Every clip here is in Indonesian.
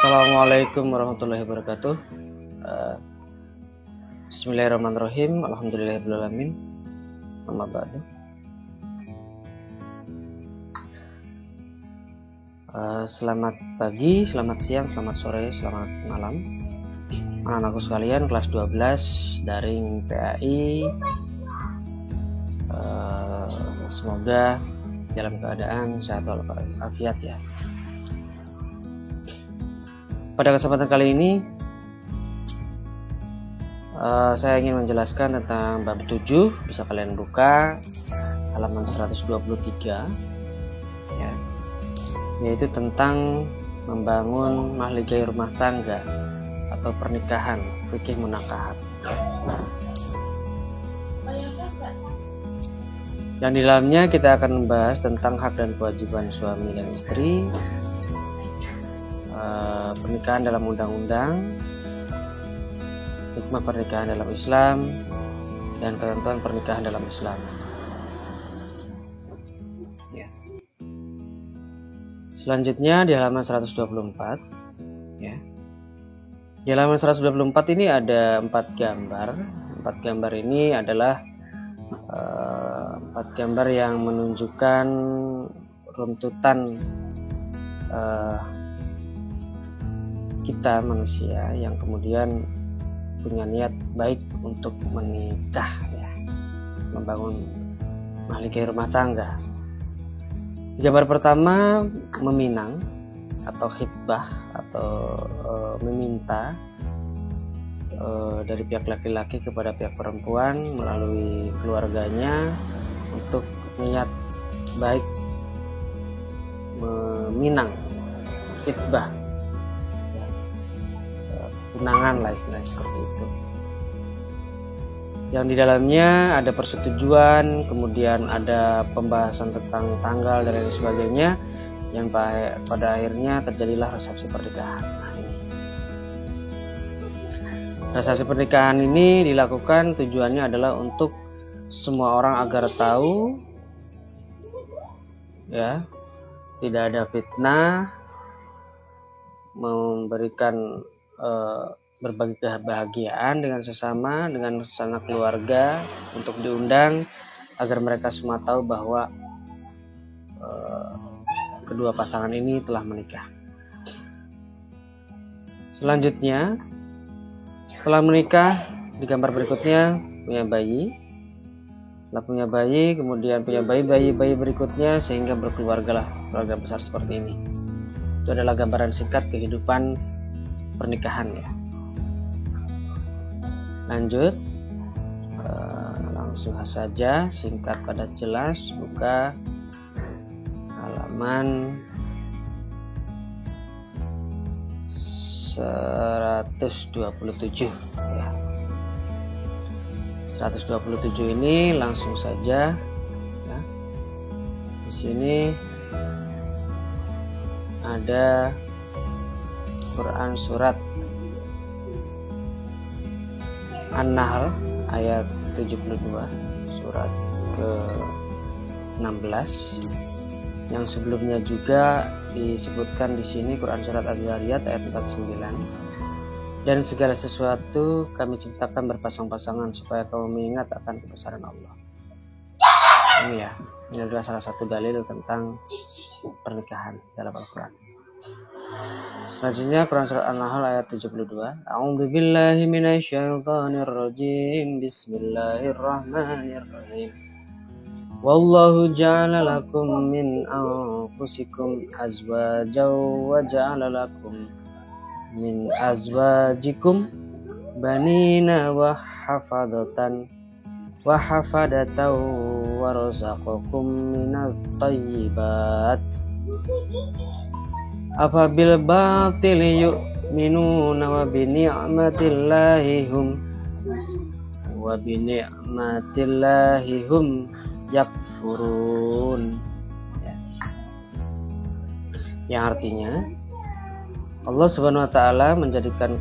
Assalamualaikum warahmatullahi wabarakatuh. Bismillahirrahmanirrahim. Alhamdulillahirrahmanirrahim. Amma ba'du. Selamat pagi, selamat siang, selamat sore, selamat malam anak-anakku sekalian kelas 12 daring PAI. Semoga dalam keadaan sehat walafiat ya. Pada kesempatan kali ini saya ingin menjelaskan tentang bab 7. Bisa kalian buka halaman 123 ya, yaitu tentang membangun mahligai rumah tangga atau pernikahan, fikih munakahat. Yang di dalamnya kita akan membahas tentang hak dan kewajiban suami dan istri, pernikahan dalam undang-undang, hikmah pernikahan dalam Islam, dan ketentuan pernikahan dalam Islam. Ya. Selanjutnya di halaman 124 ya. Di halaman 124 ini ada 4 gambar. 4 gambar ini adalah 4 gambar yang menunjukkan runtutan kita manusia yang kemudian punya niat baik untuk menikah ya, membangun mahligai rumah tangga. Gambar pertama meminang atau khitbah atau meminta dari pihak laki-laki kepada pihak perempuan melalui keluarganya untuk niat baik meminang, khitbah, tunangan lah istilahnya seperti itu. Yang di dalamnya ada persetujuan, kemudian ada pembahasan tentang tanggal dan lain sebagainya, yang pada akhirnya terjadilah resepsi pernikahan. Resepsi pernikahan ini dilakukan tujuannya adalah untuk semua orang agar tahu ya, tidak ada fitnah, memberikan berbagi kebahagiaan dengan sesama, dengan sanak keluarga, untuk diundang agar mereka semua tahu bahwa kedua pasangan ini telah menikah. Selanjutnya, setelah menikah, di gambar berikutnya punya bayi. Setelah punya bayi, kemudian punya bayi berikutnya, sehingga berkeluargalah keluarga besar seperti ini. Itu adalah gambaran singkat kehidupan pernikahan ya. Lanjut, langsung saja singkat padat jelas, buka halaman 127 ya. 127 ini langsung saja ya. Di sini ada Quran surat An-Nahl ayat 72, surat ke-16. Yang sebelumnya juga disebutkan di sini Quran surat Az-Zariyat ayat 49. Dan segala sesuatu kami ciptakan berpasang-pasangan supaya kamu mengingat akan kebesaran Allah. Ini ya, ini adalah salah satu dalil tentang pernikahan dalam Al-Quran. Selanjutnya Quran surat An-Nahl ayat 72. A'udzubillahi minasyaitonirrajim. Bismillahirrahmanirrahim. Wallahu ja'ala lakum min anfusikum azwajan wa ja'ala lakum min azwajikum banina wa hafadatan wa razaqakum minat thayyibat. Afabil batil yu'minuna wa bini'matillahi hum yakfurun. Yang artinya Allah Subhanahu wa taala menjadikan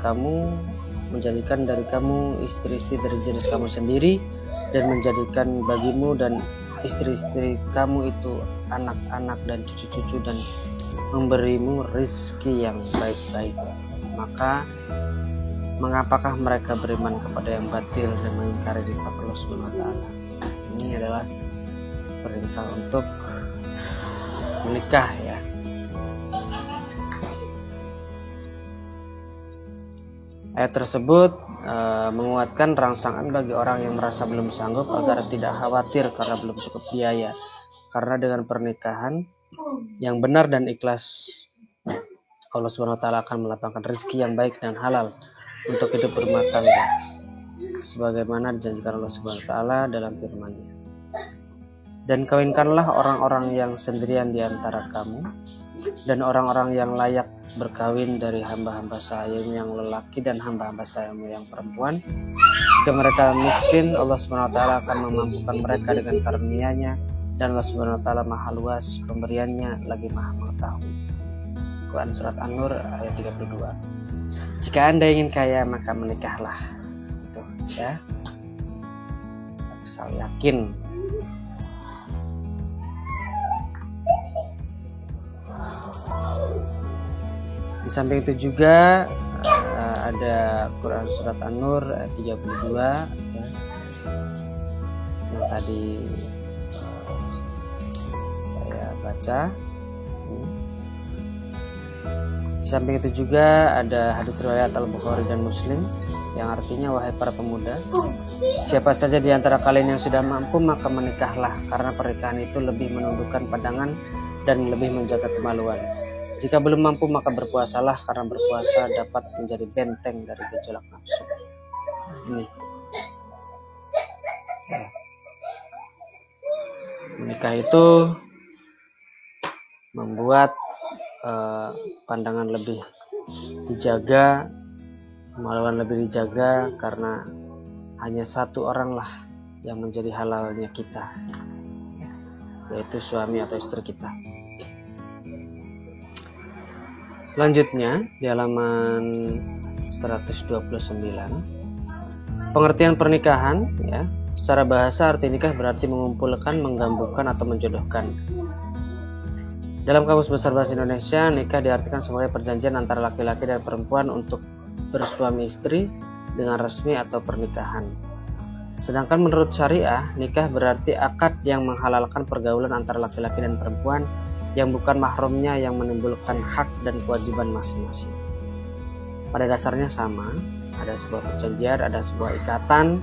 dari kamu istri-istri dari jenis kamu sendiri, dan menjadikan bagimu dan istri-istri kamu itu anak-anak dan cucu-cucu dan memberimu rizki yang baik-baik. Maka mengapakah mereka beriman kepada yang batil dan mengingkari nikmat Allah Subhanahu wa taala? Ini adalah perintah untuk menikah ya. Ayat tersebut menguatkan rangsangan bagi orang yang merasa belum sanggup agar tidak khawatir karena belum cukup biaya. Karena dengan pernikahan yang benar dan ikhlas, Allah Subhanahu wa taala akan melapangkan rezeki yang baik dan halal untuk hidup berumah tangga, sebagaimana dijanjikan Allah Subhanahu wa taala dalam firman-Nya. Dan kawinkanlah orang-orang yang sendirian di antara kamu dan orang-orang yang layak berkawin dari hamba-hamba Sahaya yang lelaki dan hamba-hamba Sahayamu yang perempuan. Jika mereka miskin, Allah Subhanahu wa taala akan memampukan mereka dengan karunia-Nya, dan Allah Subhanahu wa taala Maha luas pemberiannya lagi Maha mengetahui. Quran surat An-Nur ayat 32. Jika Anda ingin kaya, maka menikahlah. Tuh ya. Asal yakin. Di samping itu juga ada Quran surat An-Nur ayat 32 ya, yang tadi saya baca. Di samping itu juga ada hadis riwayat Al-Bukhari dan Muslim yang artinya, wahai para pemuda, siapa saja di antara kalian yang sudah mampu maka menikahlah, karena pernikahan itu lebih menundukkan pandangan dan lebih menjaga kemaluan. Jika belum mampu maka berpuasalah, karena berpuasa dapat menjadi benteng dari gejolak nafsu. Ini ya. Menikah itu membuat pandangan lebih dijaga, kemaluan lebih dijaga, karena hanya satu orang lah yang menjadi halalnya kita, yaitu suami atau istri kita. Selanjutnya di halaman 129, pengertian pernikahan ya. Secara bahasa arti nikah berarti mengumpulkan, menggabungkan atau menjodohkan. Dalam Kamus Besar Bahasa Indonesia, nikah diartikan sebagai perjanjian antara laki-laki dan perempuan untuk bersuami istri dengan resmi atau pernikahan. Sedangkan menurut syariah, nikah berarti akad yang menghalalkan pergaulan antara laki-laki dan perempuan yang bukan mahramnya, yang menimbulkan hak dan kewajiban masing-masing. Pada dasarnya sama, ada sebuah perjanjian, ada sebuah ikatan,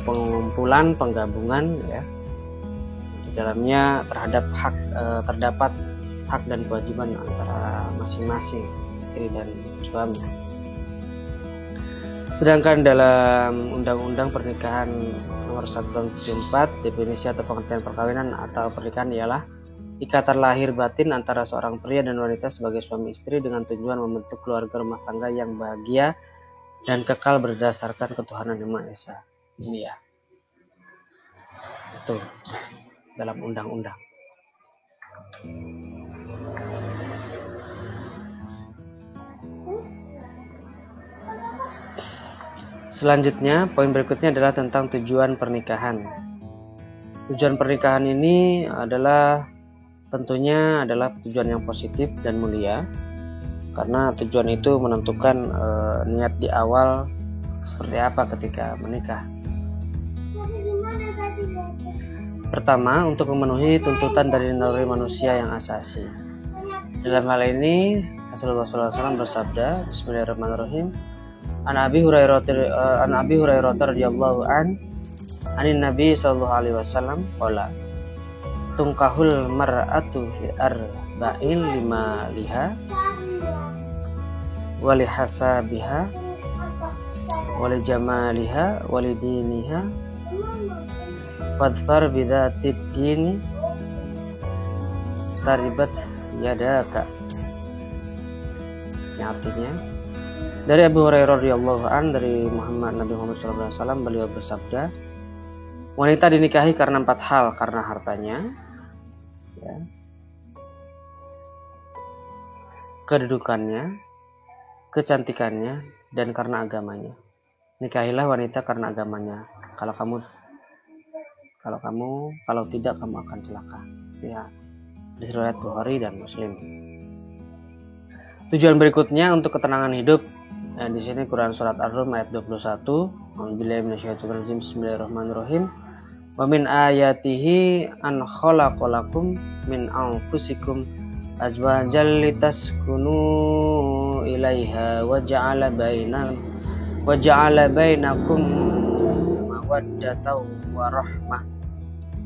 pengumpulan, penggabungan ya. Di dalamnya terdapat hak dan kewajiban antara masing-masing istri dan suami. Sedangkan dalam Undang-Undang Pernikahan Nomor 1 Tahun 74, definisi atau pengertian perkawinan atau pernikahan ialah ikatan lahir batin antara seorang pria dan wanita sebagai suami istri dengan tujuan membentuk keluarga rumah tangga yang bahagia dan kekal berdasarkan ketuhanan Yang Maha Esa. Ini ya. Itu dalam undang-undang. Selanjutnya, poin berikutnya adalah tentang tujuan pernikahan. Tujuan pernikahan ini tentunya adalah tujuan yang positif dan mulia, karena tujuan itu menentukan niat di awal seperti apa ketika menikah. Pertama, untuk memenuhi tuntutan dari naluri manusia yang asasi. Dalam hal ini, Rasulullah SAW bersabda, Bismillahirrahmanirrahim, An Abi Hurairah radhiyallahu anin Nabi sallallahu alaihi wasallam qala, tungkahul mar'atu li arba'in lima liha wa li hasabiha wa li jamaliha wa li diniha fadfar bidzatid dini taribat yadaka. Yang artinya, dari Abu Hurairah radhiyallahu an, dari Nabi Muhammad SAW, beliau bersabda, wanita dinikahi karena 4 hal, karena hartanya ya, kedudukannya, kecantikannya, dan karena agamanya. Nikahilah wanita karena agamanya. Kalau tidak kamu akan celaka. Ya. riwayat Bukhari dan Muslim. Tujuan berikutnya untuk ketenangan hidup. Di sini Quran surat Ar-Rum ayat 21. Bismillahirrahmanirrahim. Wa min ayatihi an khalaqalakum min anfusikum azwajan litaskunu ilaiha wa ja'ala bainakum mawaddatan wa rahmah.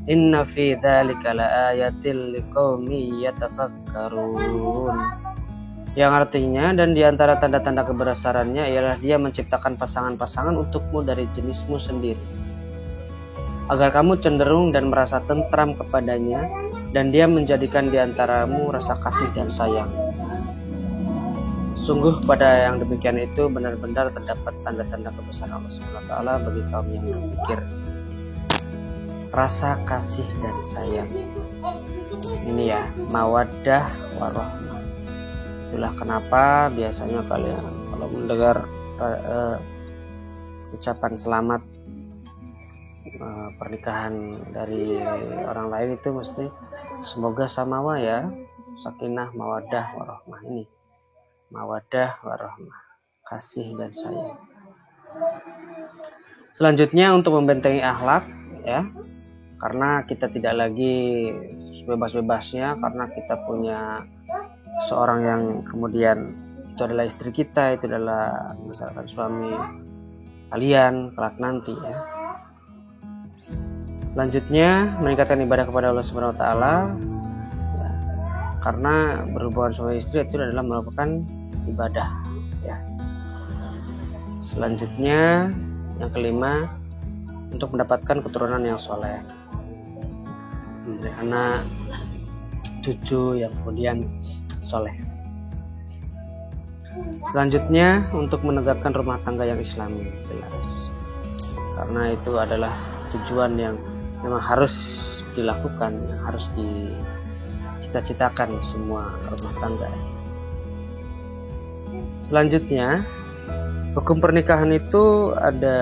Inna fi dzalika laayatil liqaumin yatafakkarun. Yang artinya, dan di antara tanda-tanda kebesarannya ialah Dia menciptakan pasangan-pasangan untukmu dari jenismu sendiri, agar kamu cenderung dan merasa tentram kepadanya, dan Dia menjadikan di antaramu rasa kasih dan sayang. Sungguh pada yang demikian itu benar-benar terdapat tanda-tanda kebesaran Allah SWT bagi kaum yang berpikir. Rasa kasih dan sayang ini ya, mawaddah warahmah. Itulah kenapa biasanya kalian kalau mendengar ucapan selamat pernikahan dari orang lain itu mesti semoga samawa ya, sakinah mawaddah warahmah. Ini mawaddah warahmah, kasih dan sayang. Selanjutnya untuk membentengi akhlak ya, karena kita tidak lagi bebas-bebasnya karena kita punya seorang yang kemudian itu adalah istri kita, itu adalah misalkan suami kalian kelak nanti ya. Selanjutnya meningkatkan ibadah kepada Allah Subhanahu wa taala ya, karena berhubungan suami istri itu adalah melakukan ibadah ya. Selanjutnya yang kelima, untuk mendapatkan keturunan yang soleh, memberi anak cucu yang kemudian soleh. Selanjutnya untuk menegakkan rumah tangga yang islami, jelas, karena itu adalah tujuan yang memang harus dilakukan, yang harus dicita-citakan semua rumah tangga. Selanjutnya hukum pernikahan itu ada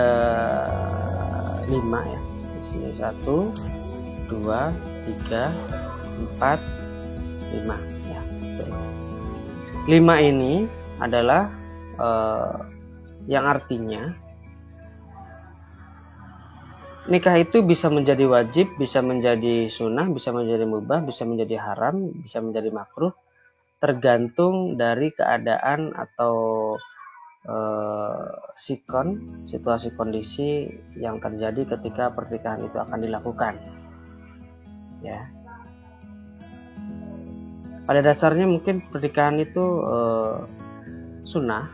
5 ya. Di sini 1, 2, 3, 4, 5 ya. 5 ini adalah yang artinya nikah itu bisa menjadi wajib, bisa menjadi sunnah, bisa menjadi mubah, bisa menjadi haram, bisa menjadi makruh, tergantung dari keadaan atau situasi kondisi yang terjadi ketika pernikahan itu akan dilakukan ya. Pada dasarnya mungkin pernikahan itu sunnah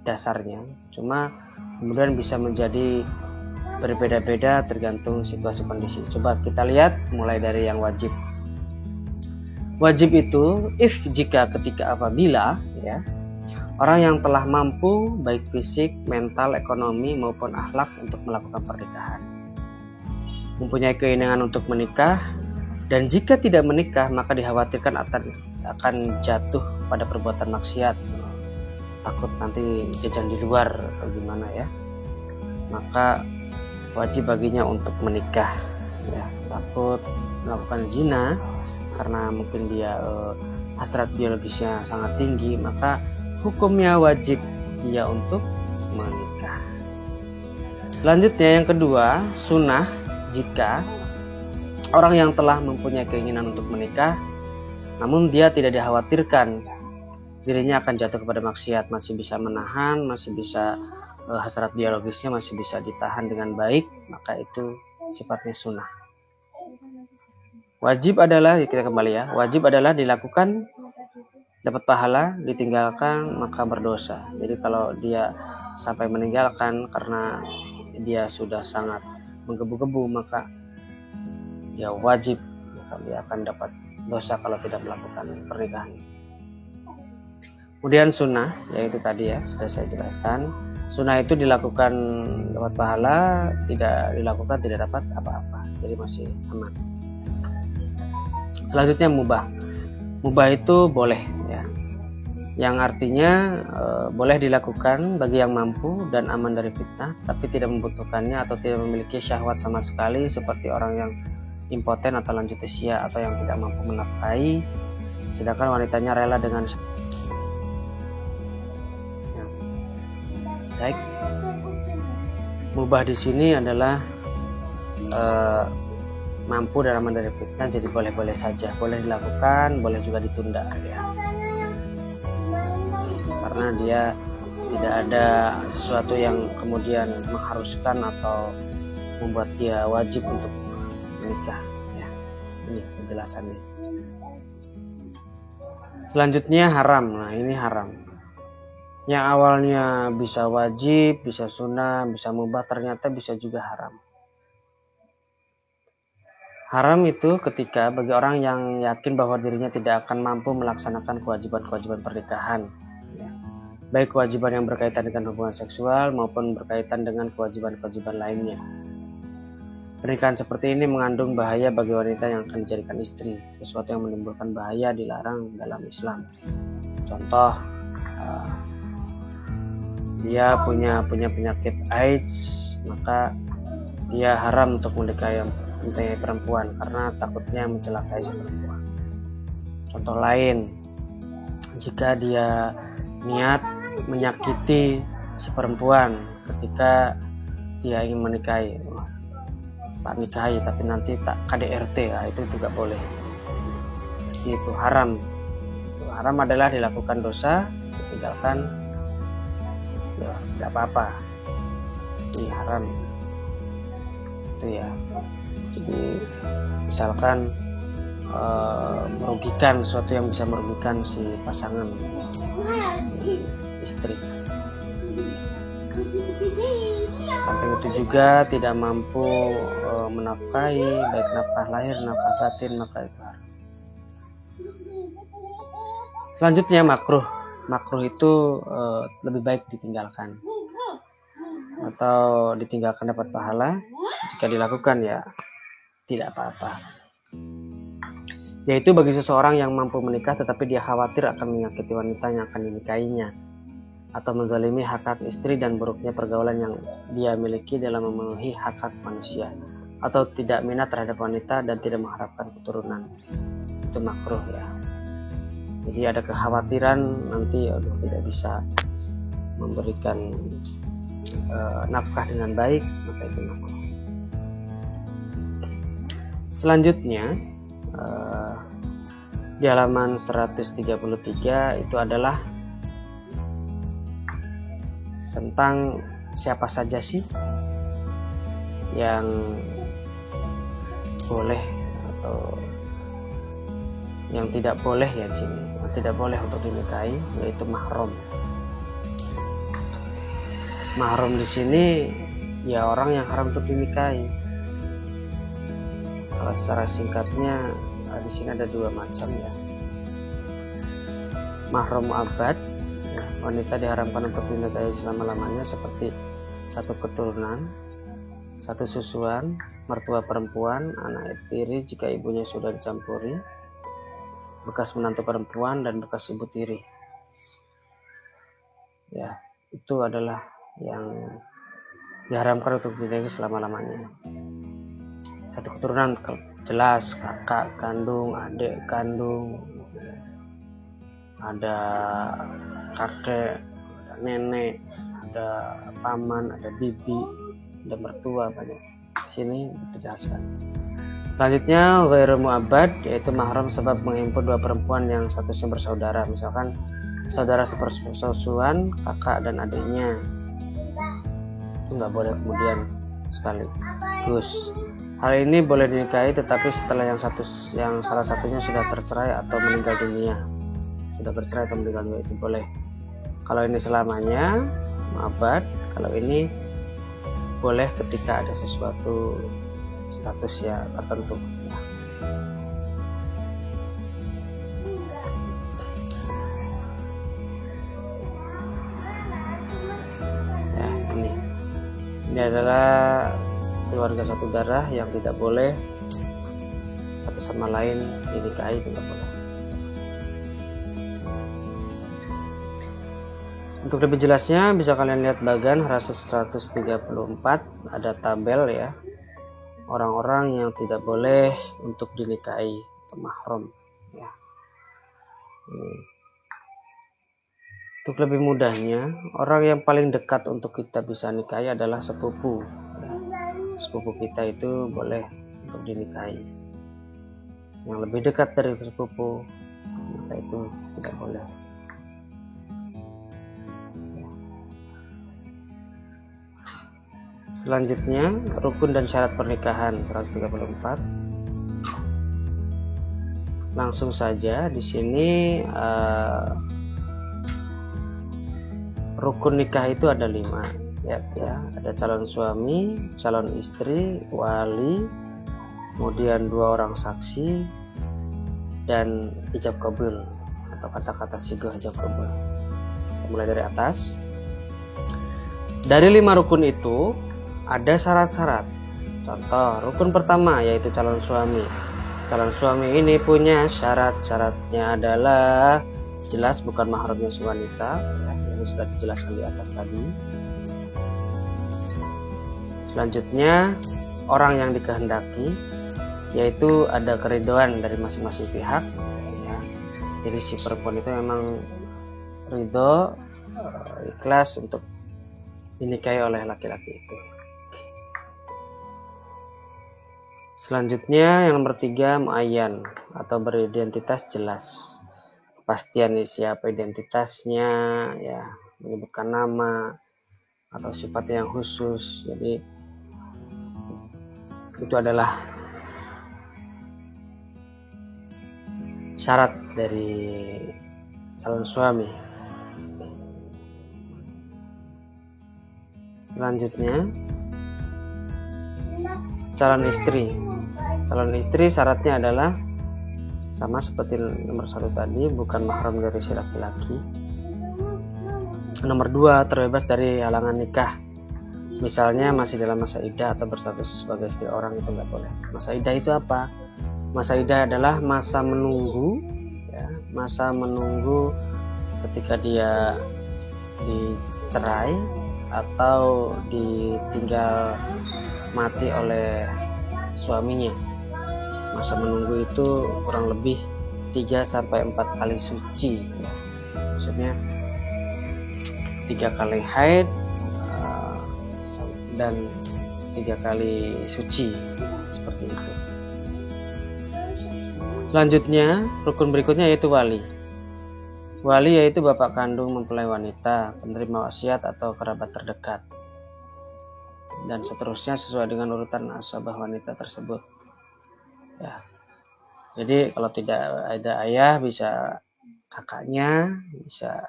dasarnya, cuma kemudian bisa menjadi berbeda-beda tergantung situasi kondisi. Coba kita lihat mulai dari yang wajib. Wajib itu jika ketika apabila ya, orang yang telah mampu baik fisik, mental, ekonomi maupun akhlak untuk melakukan pernikahan, mempunyai keinginan untuk menikah, dan jika tidak menikah maka dikhawatirkan akan jatuh pada perbuatan maksiat, takut nanti jajan di luar atau gimana ya, maka wajib baginya untuk menikah ya. Takut melakukan zina karena mungkin dia hasrat biologisnya sangat tinggi, maka hukumnya wajib dia untuk menikah. Selanjutnya yang kedua, sunnah, jika orang yang telah mempunyai keinginan untuk menikah namun dia tidak dikhawatirkan dirinya akan jatuh kepada maksiat, masih bisa menahan, masih bisa hasrat biologisnya masih bisa ditahan dengan baik, maka itu sifatnya sunnah. Wajib adalah, kita kembali ya, wajib adalah dilakukan dapat pahala, ditinggalkan maka berdosa. Jadi kalau dia sampai meninggalkan karena dia sudah sangat menggebu-gebu, maka dia wajib, maka dia akan dapat dosa kalau tidak melakukan pernikahan. Kemudian sunnah, yaitu tadi ya sudah saya jelaskan, sunnah itu dilakukan dapat pahala, tidak dilakukan tidak dapat apa-apa, jadi masih aman. Selanjutnya mubah. Mubah itu boleh ya, yang artinya boleh dilakukan bagi yang mampu dan aman dari fitnah, tapi tidak membutuhkannya atau tidak memiliki syahwat sama sekali, seperti orang yang impoten atau lanjut usia atau yang tidak mampu menafkahi, sedangkan wanitanya rela dengan baik. Mubah di sini adalah mampu dalam menghadapi fitnah, jadi boleh-boleh saja, boleh dilakukan, boleh juga ditunda ya. Karena dia tidak ada sesuatu yang kemudian mengharuskan atau membuat dia wajib untuk menikah ya. Ini penjelasannya. Selanjutnya haram. Nah, ini haram. Yang awalnya bisa wajib, bisa sunnah, bisa mubah, ternyata bisa juga haram. Haram itu ketika bagi orang yang yakin bahwa dirinya tidak akan mampu melaksanakan kewajiban-kewajiban pernikahan, ya. Baik kewajiban yang berkaitan dengan hubungan seksual maupun berkaitan dengan kewajiban-kewajiban lainnya. Pernikahan seperti ini mengandung bahaya bagi wanita yang akan dijadikan istri, sesuatu yang menimbulkan bahaya dilarang dalam Islam. Contoh, dia punya penyakit AIDS, maka dia haram untuk menikahi perempuan karena takutnya mencelakai si perempuan. Contoh lain, jika dia niat menyakiti si perempuan ketika dia ingin menikahi, tak nikahi tapi nanti tak KDRT, itu juga boleh. Jadi itu haram. Haram adalah dilakukan dosa, ditinggalkan ya tidak apa-apa. Ini haram itu ya. Jadi misalkan merugikan sesuatu yang bisa merugikan si pasangan istri. Samping itu juga tidak mampu menafkahi, baik nafkah lahir, nafkah batin, maka itu haram. Selanjutnya makruh. Makruh itu lebih baik ditinggalkan atau ditinggalkan dapat pahala. Jika dilakukan ya tidak apa-apa. Yaitu bagi seseorang yang mampu menikah tetapi dia khawatir akan menyakiti wanita yang akan dinikahinya, atau menzalimi hak-hak istri dan buruknya pergaulan yang dia miliki dalam memenuhi hak-hak manusia, atau tidak minat terhadap wanita dan tidak mengharapkan keturunan. Itu makruh ya. Jadi ada kekhawatiran nanti tidak bisa memberikan nafkah dengan baik, maka itu makruh. Selanjutnya di halaman 133 itu adalah tentang siapa saja sih yang boleh atau yang tidak boleh ya di sini. Tidak boleh untuk dinikahi, yaitu mahram. Mahram di sini ya orang yang haram untuk dinikahi. Kalau secara singkatnya di sini ada dua macam ya. Mahram abad, ya, wanita diharamkan untuk dinikahi selama-lamanya seperti satu keturunan, satu susuan, mertua perempuan, anak tiri jika ibunya sudah dicampuri, bekas menantu perempuan dan bekas ibu tiri. Ya, itu adalah yang diharamkan untuk dinikahi selama-lamanya. Satu keturunan jelas kakak kandung, adik kandung, ada kakek, ada nenek, ada paman, ada bibi, ada mertua, banyak. Di sini dijelaskan. Selanjutnya ghairu mu'abbad, yaitu mahram sebab menghimpun dua perempuan yang statusnya bersaudara, misalkan saudara sepersusuan, kakak dan adiknya. Itu nggak boleh kemudian sekaligus. Hal ini boleh dinikahi tetapi setelah yang salah satunya sudah tercerai atau meninggal dunia. Sudah bercerai atau meninggal dunia itu boleh. Kalau ini selamanya mu'abbad, kalau ini boleh ketika ada sesuatu status ya tertentu. Ya, ini adalah keluarga satu darah yang tidak boleh satu sama lain dinikahi, tidak boleh. Untuk lebih jelasnya bisa kalian lihat bagan halaman 134, ada tabel ya. orang-orang yang tidak boleh untuk dinikahi atau mahram ya. Untuk lebih mudahnya, orang yang paling dekat untuk kita bisa nikahi adalah sepupu ya. Sepupu kita itu boleh untuk dinikahi. Yang lebih dekat dari sepupu, maka itu tidak boleh. Selanjutnya, rukun dan syarat pernikahan 134. Langsung saja di sini rukun nikah itu ada 5 ya. Ada calon suami, calon istri, wali, kemudian 2 orang saksi, dan ijab kabul atau kata-kata sigoh ijab kabul. Mulai dari atas. Dari 5 rukun itu ada syarat-syarat. Contoh, rukun pertama yaitu calon suami. Calon suami ini punya syarat-syaratnya adalah jelas bukan mahramnya si wanita ya, yang sudah dijelaskan di atas tadi. Selanjutnya, orang yang dikehendaki, yaitu ada keridhaan dari masing-masing pihak ya. Jadi si perempuan itu memang ridho, ikhlas untuk dinikahi oleh laki-laki itu. Selanjutnya yang nomor 3, muayyan atau beridentitas jelas. Kepastian siapa identitasnya ya, menyebutkan nama atau sifat yang khusus. Jadi itu adalah syarat dari calon suami. Selanjutnya calon istri. Calon istri syaratnya adalah sama seperti nomor 1 tadi, bukan mahram dari si laki-laki. Nomor 2, terbebas dari halangan nikah. Misalnya masih dalam masa iddah atau berstatus sebagai istri orang, itu nggak boleh. Masa iddah itu apa? Masa iddah adalah masa menunggu ya, masa menunggu ketika dia dicerai atau ditinggal mati oleh suaminya. Masa menunggu itu kurang lebih 3-4 kali suci ya. Maksudnya 3 kali haid dan 3 kali suci, seperti itu. Selanjutnya, rukun berikutnya yaitu wali. Wali yaitu bapak kandung mempelai wanita, penerima wasiat atau kerabat terdekat, dan seterusnya sesuai dengan urutan asabah wanita tersebut ya. Jadi kalau tidak ada ayah, bisa kakaknya, bisa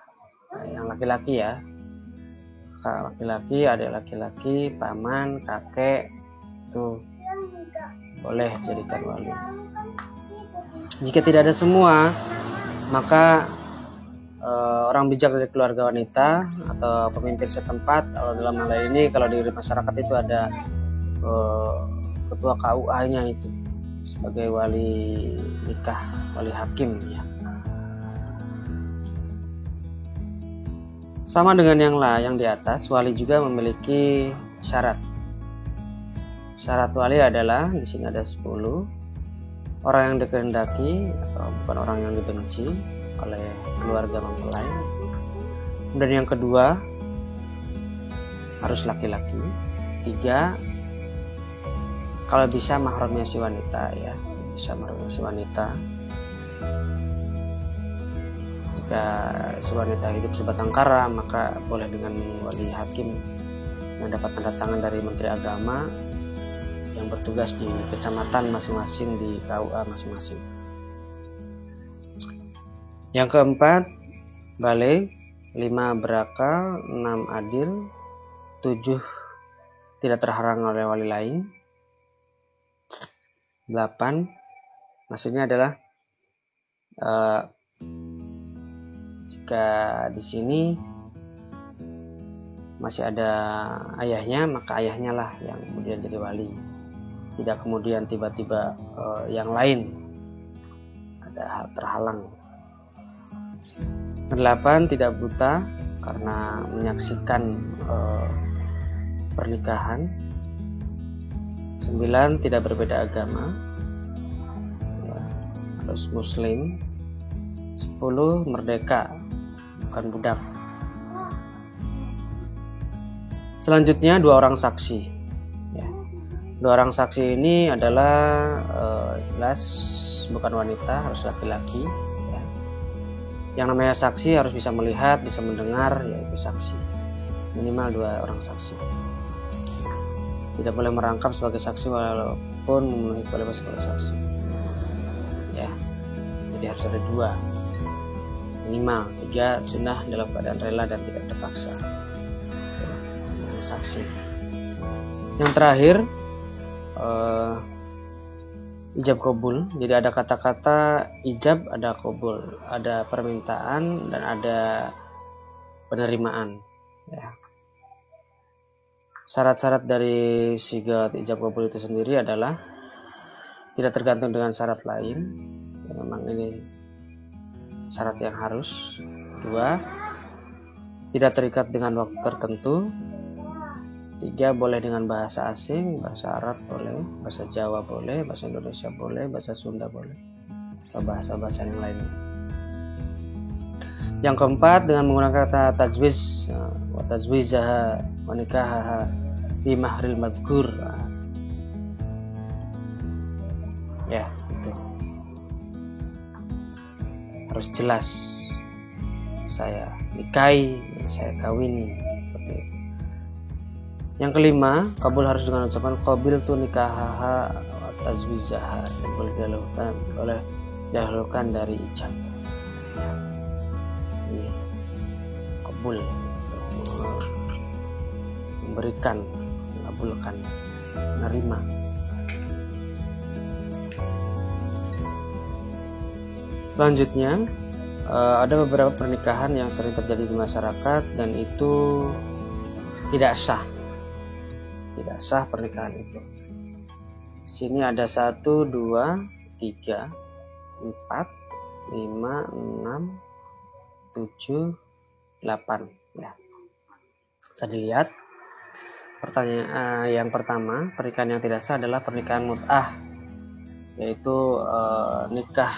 yang laki-laki ya, kakak laki-laki, adik laki-laki, paman, kakek, itu boleh jadikan wali. Jika tidak ada semua, maka orang bijak dari keluarga wanita atau pemimpin setempat, kalau dalam hal ini kalau di masyarakat itu ada ketua KUA-nya itu sebagai wali nikah, wali hakim ya. Sama dengan yang di atas, wali juga memiliki syarat. Syarat wali adalah di sini ada 10. Orang yang dikehendaki atau bukan orang yang dibenci oleh keluarga mempelai. Kemudian yang kedua, harus laki-laki. 3, kalau bisa mahramnya si wanita ya, bisa mahramnya si wanita. Jika si wanita hidup sebatang kara, maka boleh dengan wali hakim yang dapat tanda tangan dari Menteri Agama yang bertugas di kecamatan masing-masing, di KUA masing-masing. Yang keempat, balik. 5, berakal. 6, adil. 7, tidak terhalang oleh wali lain. 8, maksudnya adalah jika di sini masih ada ayahnya, maka ayahnya lah yang kemudian jadi wali, tidak kemudian tiba-tiba yang lain ada hal terhalang. 8, tidak buta karena menyaksikan pernikahan. 9, tidak berbeda agama, ya, harus muslim. 10, merdeka, bukan budak. Selanjutnya 2 orang saksi, ya. 2 orang saksi ini adalah jelas bukan wanita, harus laki-laki, ya. Yang namanya saksi harus bisa melihat, bisa mendengar, yaitu saksi. Minimal 2 orang saksi. Tidak boleh merangkap sebagai saksi walaupun memenuhi kualitas sebagai saksi, ya. Jadi harus ada 2, minimal. 3 sunnah dalam keadaan rela dan tidak terpaksa, ya, saksi. Yang terakhir ijab qabul. Jadi ada kata-kata ijab, ada qabul, ada permintaan dan ada penerimaan, ya. Syarat-syarat dari sigat ijab qabul itu sendiri adalah tidak tergantung dengan syarat lain, ya, memang ini syarat yang harus. 2, tidak terikat dengan waktu tertentu. 3, boleh dengan bahasa asing, bahasa Arab boleh, bahasa Jawa boleh, bahasa Indonesia boleh, bahasa Sunda boleh, atau bahasa-bahasa yang lainnya. Yang keempat, dengan menggunakan kata tajwiz, wa tajwizaha wa nikahaha bi mahril madzkur. Ya, itu harus jelas, saya nikahi, saya kawini, seperti itu. Yang kelima, kabul harus dengan ucapan qabil tu nikahaha wa tajwizaha, yang boleh didahulukan dari ijab, ya. Ini kabul, memberikan, mengabulkan, menerima. Selanjutnya ada beberapa pernikahan yang sering terjadi di masyarakat dan itu tidak sah pernikahan itu. Sini ada 1, 2, 3, 4, 5, 6, 7, 8, ya. Bisa dilihat. Pertanyaan yang pertama, pernikahan yang tidak sah adalah pernikahan mut'ah, yaitu nikah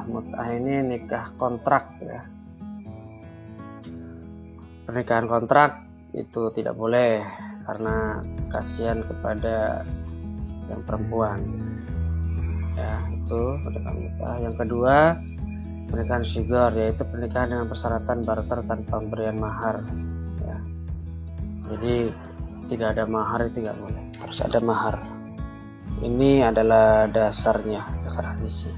mut'ah ini nikah kontrak, ya. Pernikahan kontrak itu tidak boleh karena kasihan kepada yang perempuan, ya. Itu pernikahan mut'ah. Yang kedua, pernikahan syigar, yaitu pernikahan dengan persyaratan barter tanpa pemberian mahar, ya. Jadi tidak ada mahar itu tidak boleh, harus ada mahar. Ini adalah dasar hadisnya.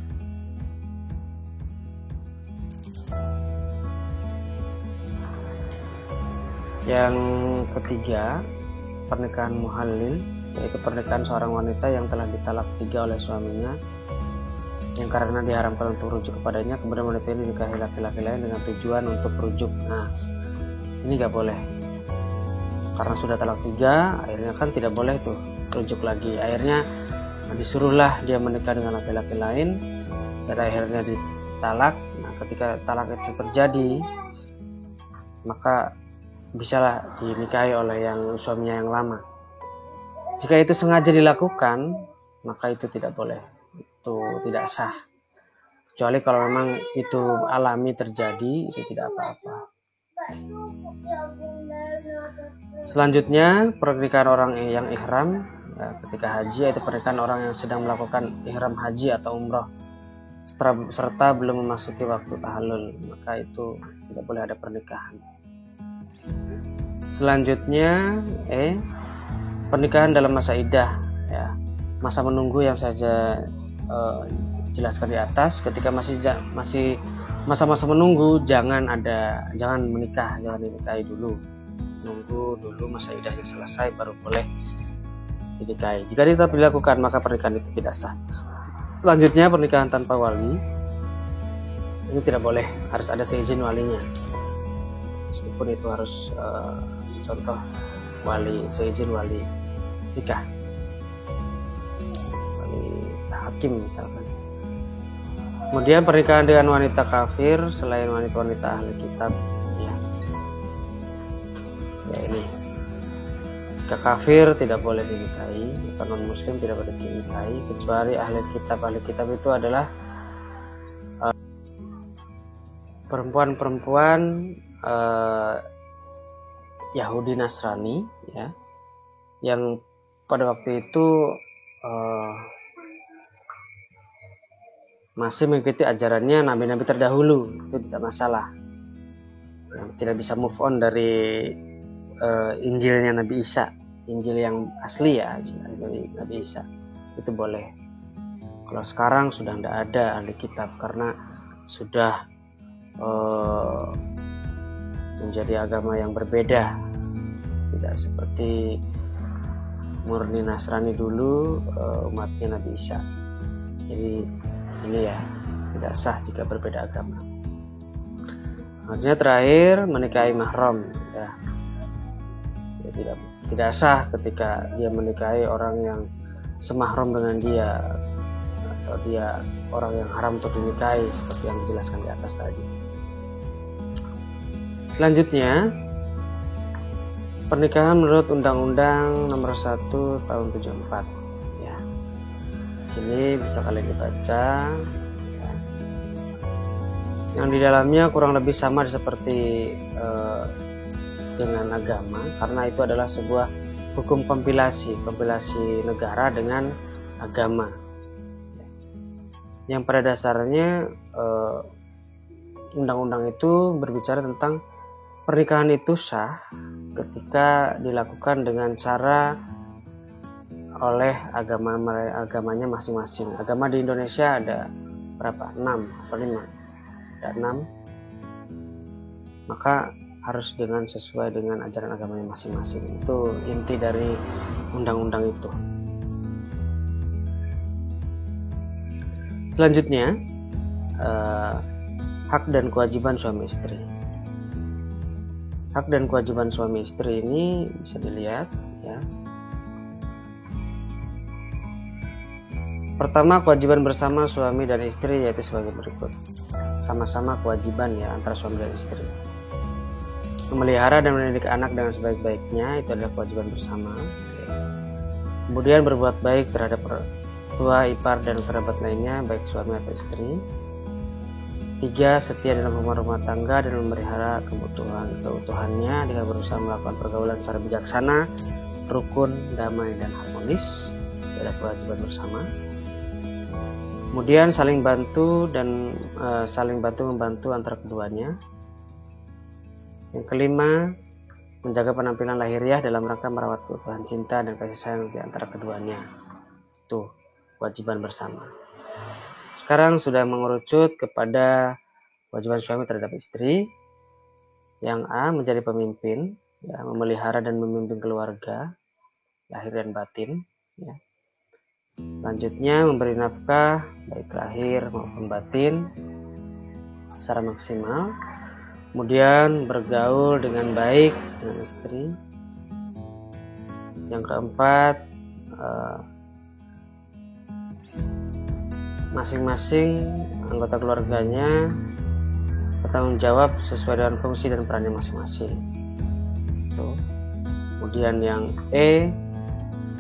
Yang ketiga, pernikahan muhallil, yaitu pernikahan seorang wanita yang telah ditalak 3 oleh suaminya, yang karena diharamkan untuk rujuk kepadanya, kemudian wanita ini dinikahi laki-laki lain dengan tujuan untuk rujuk. Nah, ini gak boleh, karena sudah talak 3, akhirnya kan tidak boleh tuh rujuk lagi. Akhirnya disuruhlah dia menikah dengan laki-laki lain dan akhirnya ditalak. Nah, ketika talak itu terjadi, maka bisalah dinikahi oleh yang suaminya yang lama. Jika itu sengaja dilakukan, maka itu tidak boleh, itu tidak sah. Kecuali kalau memang itu alami terjadi, itu tidak apa-apa. Selanjutnya, pernikahan orang yang ihram, ya, ketika haji, yaitu pernikahan orang yang sedang melakukan ihram haji atau umroh serta belum memasuki waktu tahallul, maka itu tidak boleh ada pernikahan. Selanjutnya, pernikahan dalam masa iddah, ya, masa menunggu yang saya jelaskan di atas. Ketika masih masa-masa menunggu, jangan menikah, jangan dinikahi dulu. Nunggu dulu masa iddahnya selesai baru boleh dinikahi. Jika tetap dilakukan, maka pernikahan itu tidak sah. Selanjutnya, pernikahan tanpa wali. Ini tidak boleh, harus ada seizin walinya. Meskipun itu harus contoh seizin wali nikah, wali hakim misalkan. Kemudian pernikahan dengan wanita kafir selain wanita ahli kitab, ya ini Jika kafir tidak boleh dinikahi, jika non muslim tidak boleh dinikahi, kecuali ahli kitab. Ahli kitab itu adalah perempuan-perempuan Yahudi Nasrani, ya, yang pada waktu itu masih mengikuti ajarannya nabi-nabi terdahulu. Itu tidak masalah, yang tidak bisa move on dari Injilnya Nabi Isa, Injil yang asli ya, Nabi Isa, itu boleh. Kalau sekarang sudah tidak ada ahli kitab karena sudah menjadi agama yang berbeda, tidak seperti murni Nasrani dulu, umatnya Nabi Isa. Jadi ini ya, tidak sah jika berbeda agama. Maksudnya terakhir, menikahi mahram, ya. Tidak sah ketika dia menikahi orang yang semahram dengan dia, atau dia orang yang haram untuk dinikahi, seperti yang dijelaskan di atas tadi. Selanjutnya, pernikahan menurut Undang-Undang Nomor 1 Tahun 74. Ya. Sini bisa kalian dibaca. Ya. Yang di dalamnya kurang lebih sama seperti dengan agama, karena itu adalah sebuah hukum kompilasi negara dengan agama, yang pada dasarnya undang-undang itu berbicara tentang pernikahan itu sah ketika dilakukan dengan cara oleh agamanya masing-masing. Agama di Indonesia ada berapa? 6 atau 5? Ada 6. Maka harus dengan sesuai dengan ajaran agamanya masing-masing. Itu inti dari undang-undang itu. Selanjutnya, hak dan kewajiban suami istri. Hak dan kewajiban suami istri ini bisa dilihat, ya. Pertama, kewajiban bersama suami dan istri yaitu sebagai berikut. Sama-sama kewajiban ya antara suami dan istri. Memelihara dan mendidik anak dengan sebaik-baiknya, itu adalah kewajiban bersama. Kemudian berbuat baik terhadap tua, ipar, dan kerabat lainnya, baik suami atau istri. 3. Setia dalam hubungan rumah tangga dan memelihara keutuhannya dengan berusaha melakukan pergaulan secara bijaksana, rukun, damai, dan harmonis. Itu adalah kewajiban bersama. Kemudian saling bantu membantu antara keduanya. Yang kelima, menjaga penampilan lahiriah dalam rangka merawat keutuhan cinta dan kasih sayang di antara keduanya. Itu kewajiban bersama. Sekarang sudah mengerucut kepada kewajiban suami terhadap istri. Yang A, menjadi pemimpin, ya, memelihara dan memimpin keluarga, lahir dan batin. Ya. Selanjutnya, memberi nafkah, baik lahir maupun batin, secara maksimal. Kemudian bergaul dengan baik dengan istri. Yang keempat, masing-masing anggota keluarganya bertanggung jawab sesuai dengan fungsi dan perannya masing-masing. Kemudian yang E,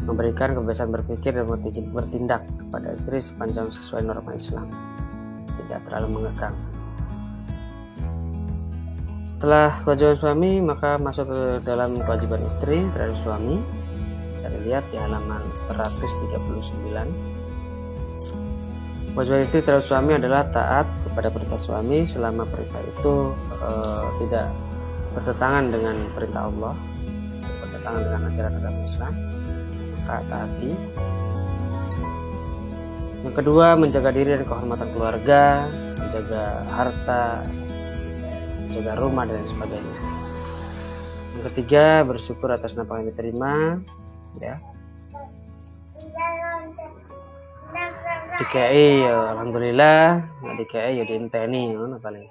memberikan kebebasan berpikir dan bertindak kepada istri sepanjang sesuai norma Islam, tidak terlalu mengekang. Setelah kewajiban suami, maka masuk ke dalam kewajiban istri terhadap suami. Bisa dilihat di halaman 139. Kewajiban istri terhadap suami adalah taat kepada perintah suami selama perintah itu tidak bertentangan dengan perintah Allah, bertentangan dengan ajaran agama Islam, maka taati. Yang kedua, menjaga diri dan kehormatan keluarga, menjaga harta, menjaga rumah dan sebagainya. Yang ketiga, bersyukur atas nafkah yang diterima, ya. DKI ya alhamdulillah, nah DKI ya diinteni ngono paling.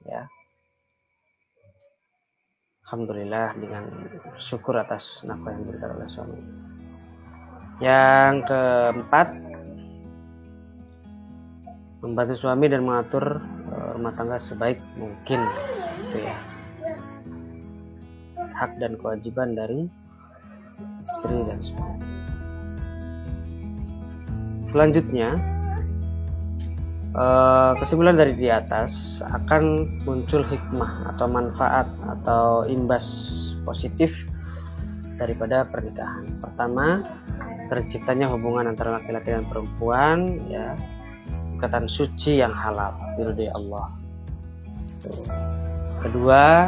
Ya. Alhamdulillah dengan syukur atas nafkah yang diberikan oleh suami. Yang keempat, membantu suami dan mengatur rumah tangga sebaik mungkin, gitu ya. hak dan kewajiban dari istri dan suami. Selanjutnya, kesimpulan dari di atas akan muncul hikmah atau manfaat atau imbas positif daripada pernikahan. Pertama, terciptanya hubungan antara laki-laki dan perempuan, ya, ikatan suci yang halal diridhoi Allah. Kedua,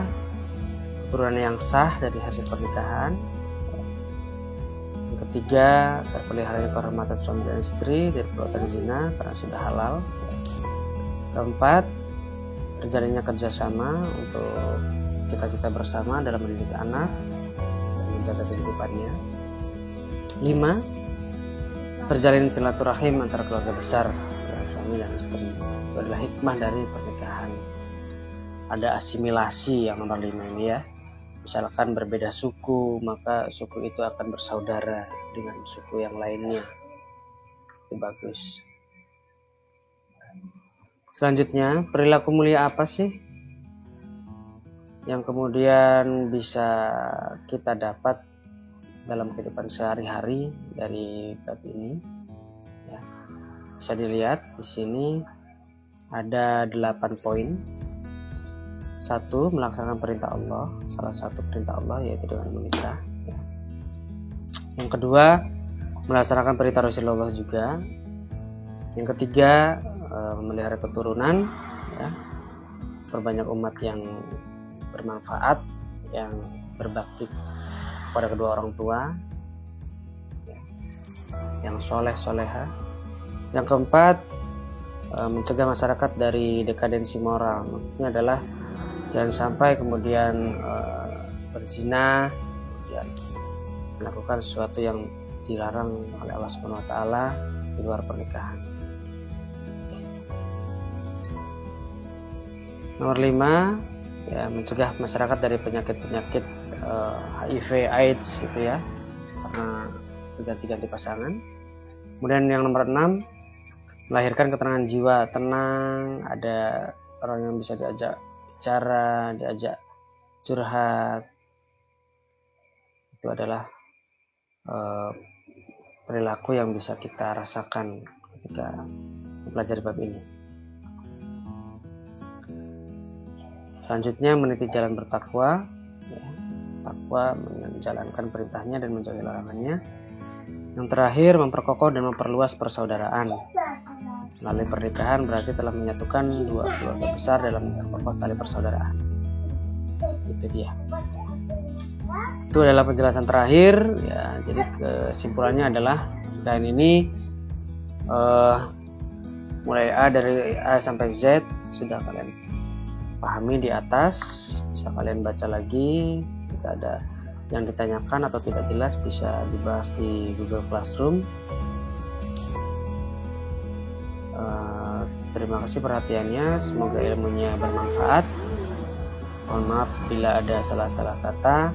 keturunan yang sah dari hasil pernikahan. Yang ketiga, terpeliharanya kehormatan suami dan istri dari perbuatan zina karena sudah halal. Keempat, terjalinnya kerjasama untuk cita-cita bersama dalam mendidik anak dan menjaga kehidupannya. 5. Terjalin silaturahim antara keluarga besar, suami dan istri. Itu adalah hikmah dari pernikahan. Ada asimilasi yang nomor 5 ini, ya. Misalkan berbeda suku, maka suku itu akan bersaudara dengan suku yang lainnya. Itu bagus. Selanjutnya, perilaku mulia apa sih yang kemudian bisa kita dapat dalam kehidupan sehari-hari dari bab ini? Ya, bisa dilihat di sini ada 8 poin. 1. Melaksanakan perintah Allah. Salah satu perintah Allah yaitu dengan menikah. Ya. Yang kedua, melaksanakan perintah Rasulullah juga. Yang ketiga, memelihara keturunan, ya, perbanyak umat yang bermanfaat, yang berbakti kepada kedua orang tua, ya, yang soleh-soleha. Yang keempat, mencegah masyarakat dari dekadensi moral. Maksudnya adalah jangan sampai kemudian berzina, kemudian melakukan sesuatu yang dilarang oleh Allah Subhanahu wa taala di luar pernikahan. Nomor 5, ya, mencegah masyarakat dari penyakit-penyakit HIV, AIDS itu, ya, karena berganti-ganti pasangan. Kemudian yang nomor 6, melahirkan ketenangan jiwa, tenang, ada orang yang bisa diajak bicara, diajak curhat. Itu adalah perilaku yang bisa kita rasakan ketika mempelajari bab ini. Selanjutnya, meniti jalan bertakwa, ya, takwa menjalankan perintahnya dan menjauhi larangannya. Yang terakhir, memperkokoh dan memperluas persaudaraan. Melalui pernikahan berarti telah menyatukan dua keluarga besar dalam memperkokoh tali persaudaraan. Itu dia. Itu adalah penjelasan terakhir, ya. Jadi kesimpulannya adalah pernikahan ini mulai A dari A sampai Z sudah kalian pahami di atas. Bisa kalian baca lagi. Jika ada yang ditanyakan atau tidak jelas bisa dibahas di Google Classroom. Terima kasih perhatiannya, semoga ilmunya bermanfaat. Mohon maaf bila ada salah-salah kata.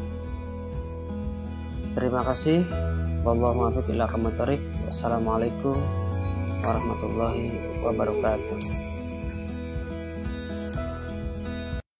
Terima kasih. Wallahu muwaffiq ila aqwamit thoriq. Wassalamualaikum warahmatullahi wabarakatuh.